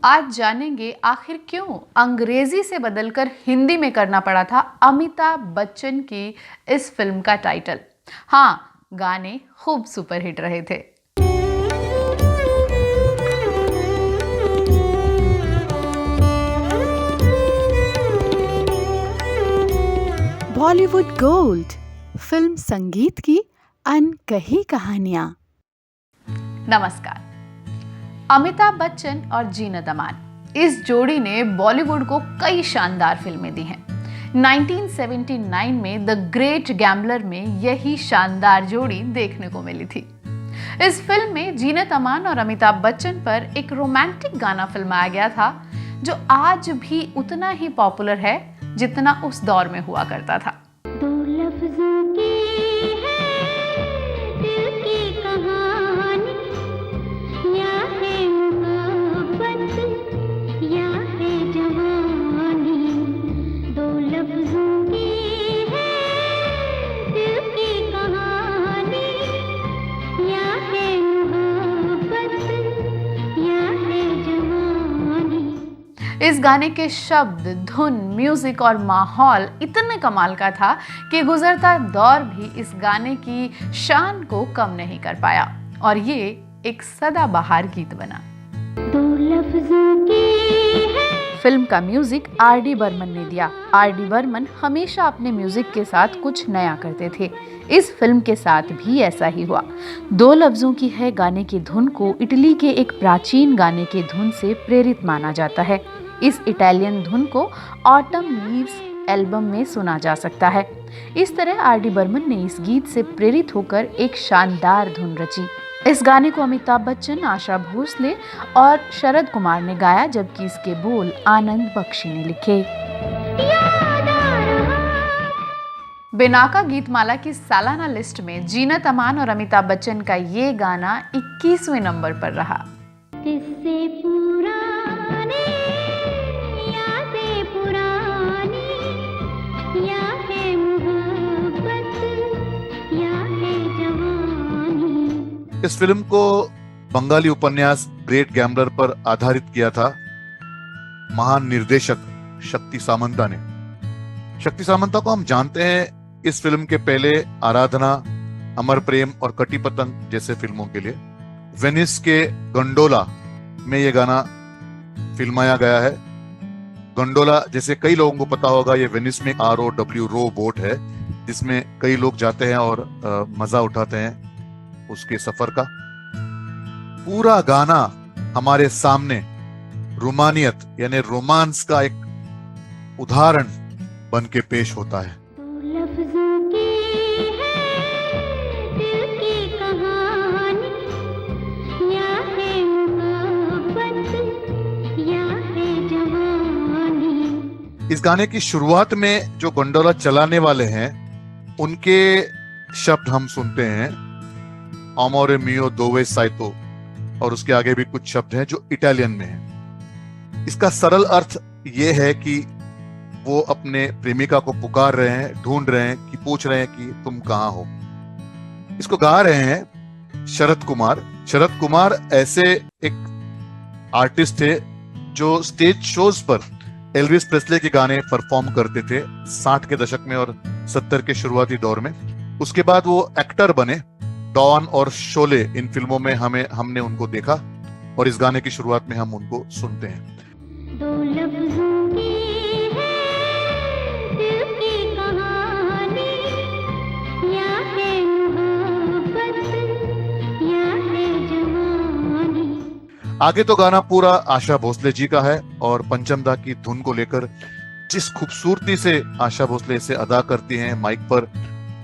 आज जानेंगे आखिर क्यों अंग्रेजी से बदलकर हिंदी में करना पड़ा था अमिताभ बच्चन की इस फिल्म का टाइटल। हाँ, गाने खूब सुपरहिट रहे थे। बॉलीवुड गोल्ड, फिल्म संगीत की अनकही कहानियां। नमस्कार। अमिताभ बच्चन और जीनत अमान, इस जोड़ी ने बॉलीवुड को कई शानदार फिल्में दी हैं। 1979 में द ग्रेट गैम्बलर में यही शानदार जोड़ी देखने को मिली थी। इस फिल्म में जीनत अमान और अमिताभ बच्चन पर एक रोमांटिक गाना फिल्माया गया था, जो आज भी उतना ही पॉपुलर है जितना उस दौर में हुआ करता था। दो लफ्जों की है दिल की कहानी, या है मोहब्बत या है जवानी। दो लफ्जों की है दिल की कहानी, या है मोहब्बत या है जवानी। इस गाने के शब्द, धुन, म्यूजिक और माहौल इतने कमाल का था कि गुजरता दौर भी इस गाने की शान को कम नहीं कर पाया और ये एक सदाबहार गीत बना। दो लफ्जों की है। फिल्म का म्यूजिक आर.डी. बर्मन ने दिया। आर.डी. बर्मन हमेशा अपने म्यूजिक के साथ कुछ नया करते थे। इस फिल्म के साथ भी ऐसा ही हुआ। दो लफ्जों की है गाने की धुन को इटली के एक प्राचीन गाने की धुन से प्रेरित माना जाता है। इस इटालियन धुन को ऑटम लीव्स एल्बम में सुना जा सकता है। इस तरह आर.डी. बर्मन ने इस गीत से प्रेरित होकर एक शानदार धुन रची। इस गाने को अमिताभ बच्चन, आशा भोसले और शरद कुमार ने गाया, जबकि इसके बोल आनंद बख्शी ने लिखे। बिनाका गीतमाला की सालाना लिस्ट में जीनत अमान और अमिताभ बच्चन का ये गाना 21वें नंबर पर रहा। किससे पुराने यादें पुरानी, या है मोहब्बत या है जवानी। इस फिल्म को बंगाली उपन्यास ग्रेट गैम्बलर पर आधारित किया था महान निर्देशक शक्ति सामंता ने। शक्ति सामंता को हम जानते हैं इस फिल्म के पहले आराधना, अमर प्रेम और कटी पतंग जैसे फिल्मों के लिए। वेनिस के गंडोला में यह गाना फिल्माया गया है। गंडोला, जैसे कई लोगों को पता होगा, ये वेनिस में ROW रो बोट है, जिसमें कई लोग जाते हैं और मजा उठाते हैं उसके सफर का। पूरा गाना हमारे सामने रोमानियत यानी रोमांस का एक उदाहरण बन के पेश होता है। दो लफ्जों की है दिल की कहानी, या है मोहब्बत या है जवानी। इस गाने की शुरुआत में जो गंडोला चलाने वाले हैं उनके शब्द हम सुनते हैं, अमोरे मियो दोवे साइतो, और उसके आगे भी कुछ शब्द हैं जो इटालियन में हैं। इसका सरल अर्थ ये है कि वो अपने प्रेमिका को पुकार रहे हैं, ढूंढ रहे हैं, कि पूछ रहे हैं कि तुम कहाँ हो। इसको गा रहे हैं शरद कुमार। शरद कुमार ऐसे एक आर्टिस्ट थे जो स्टेज शोज पर एल्विस प्रेस्ले के गाने परफॉर्म करते थे 60 के दशक में और 70 के शुरुआती दौर में। उसके बाद वो एक्टर बने। डॉन और शोले, इन फिल्मों में हमने उनको देखा और इस गाने की शुरुआत में हम उनको सुनते हैं। दो लफ्जों की है दिल की कहानी, या है मोहब्बत या है जवानी। आगे तो गाना पूरा आशा भोसले जी का है और पंचमदा की धुन को लेकर जिस खूबसूरती से आशा भोसले इसे अदा करती हैं माइक पर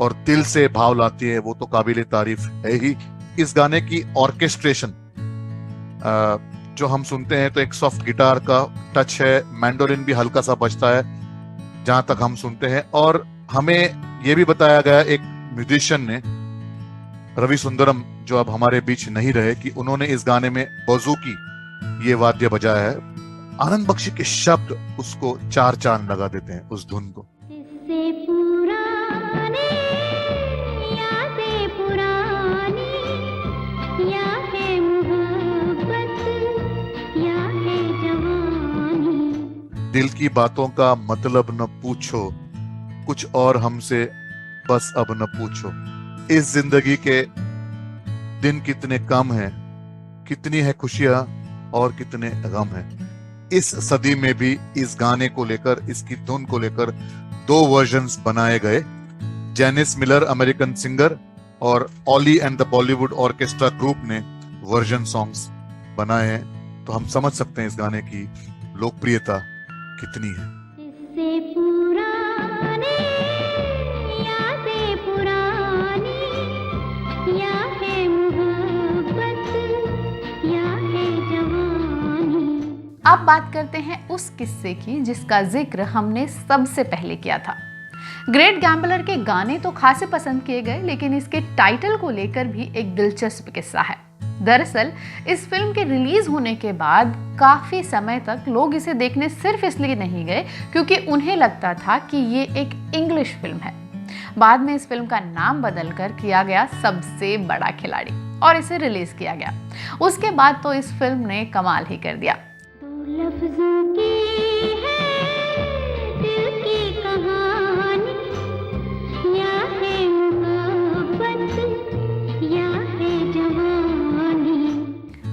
और दिल से भाव लाती है, वो तो काबिले तारीफ है ही। इस गाने की ऑर्केस्ट्रेशन जो हम सुनते हैं तो एक सॉफ्ट गिटार का टच है, मैंडोलिन भी हल्का सा बजता है जहां तक हम सुनते हैं। और हमें यह भी बताया गया एक म्यूजिशियन ने, रवि सुंदरम, जो अब हमारे बीच नहीं रहे, कि उन्होंने इस गाने में बजूकी ये वाद्य बजाया है। आनंद बख्शी के शब्द उसको चार चांद लगा देते हैं उस धुन को। किससे पुराने यादें पुरानी, या है मोहब्बत या है जवानी। दिल की बातों का मतलब न पूछो, कुछ और हमसे बस अब न पूछो। इस जिंदगी के दिन कितने कम हैं, कितनी है खुशियां और कितने गम हैं। इस सदी में भी इस गाने को लेकर, इसकी धुन को लेकर 2 वर्जन्स बनाए गए। जेनिस मिलर अमेरिकन सिंगर और Ollie and the Bollywood orchestra group ने वर्जन सॉन्ग्स बनाए हैं। तो हम समझ सकते हैं इस गाने की लोकप्रियता कितनी है। इससे पुराने यादें पुरानी, या है मोहब्बत या है जवानी। अब बात करते हैं उस किस्से की जिसका जिक्र हमने सबसे पहले किया था। ग्रेट गैम्बलर के गाने तो खासे पसंद किए गए, लेकिन इसके टाइटल को लेकर भी एक दिलचस्प किस्सा है। दरअसल इस फिल्म के रिलीज होने के बाद काफी समय तक लोग इसे देखने सिर्फ इसलिए नहीं गए क्योंकि उन्हें लगता था कि ये एक इंग्लिश फिल्म है। बाद में इस फिल्म का नाम बदलकर किया गया सबसे बड़ा खिलाड़ी और इसे रिलीज किया गया। उसके बाद तो इस फिल्म ने कमाल ही कर दिया। दो लफ्जों की है दिल की कहानी, या है मोहब्बत या है जवानी।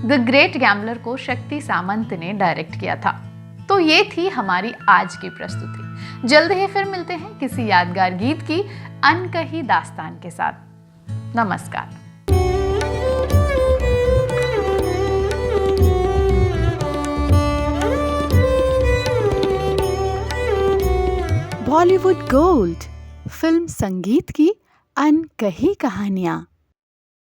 द ग्रेट गैम्बलर को शक्ति सामंत ने डायरेक्ट किया था। तो ये थी हमारी आज की प्रस्तुति। जल्द ही फिर मिलते हैं किसी यादगार गीत की अनकही दास्तान के साथ। नमस्कार। बॉलीवुड गोल्ड, फिल्म संगीत की अनकही कहानियाँ।